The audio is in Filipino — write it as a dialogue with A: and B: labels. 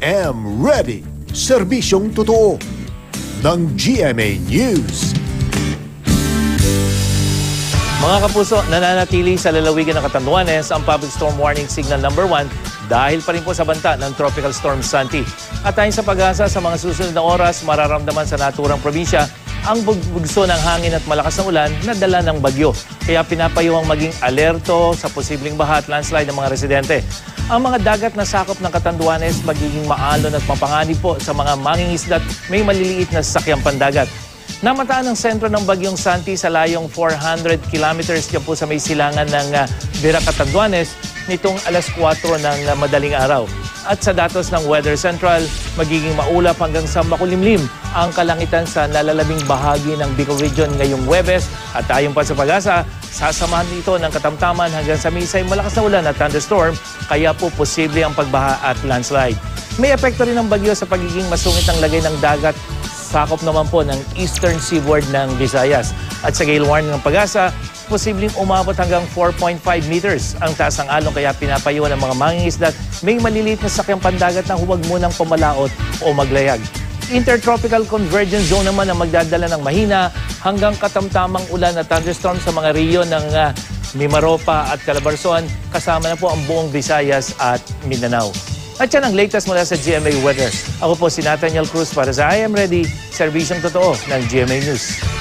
A: am ready. Serbisyong totoo ng GMA News.
B: Mga kapuso, nananatili sa lalawigan ng Catanduanes ang Public Storm Warning Signal number 1 dahil pa rin po sa banta ng Tropical Storm Santi. At ayon sa pag-asa, sa mga susunod na oras, mararamdaman sa naturang probinsya ang bugso ng hangin at malakas na ulan na dala ng bagyo. Kaya pinapayuhang maging alerto sa posibleng baha at landslide ng mga residente. Ang mga dagat na sakop ng Catanduanes magiging maalon at mapanganib po sa mga mangingisda at may maliliit na sasakyang pandagat. Namataan ang sentro ng Bagyong Santi sa layong 400 kilometers dyan po sa may silangan ng Vera, Catanduanes nitong alas 4 ng madaling araw. At sa datos ng Weather Central, magiging maulap hanggang sa makulimlim ang kalangitan sa nalalabing bahagi ng Bicol Region ngayong Huwebes. At ayon pa sa pag-asa, sasamahan dito ng katamtaman hanggang sa misay malakas na ulan at thunderstorm, kaya po posible ang pagbaha at landslide. May epekto rin ng bagyo sa pagiging masungit ang lagay ng dagat. Sakop naman po ng eastern seaboard ng Visayas. At sa gale warning ng pag-asa, posibleng umabot hanggang 4.5 meters ang taas ng alon, kaya pinapayuhan ng mga mangingisda at may maliliit na sakyang pandagat na huwag munang pumalaot o maglayag. Intertropical Convergence Zone naman ang magdadala ng mahina hanggang katamtamang ulan at thunderstorm sa mga riyon ng Mimaropa at Calabarzon, kasama na po ang buong Visayas at Mindanao. At yan ang latest mula sa GMA Weather. Ako po si Nathaniel Cruz para sa I Am Ready, serbisyong totoo ng GMA News.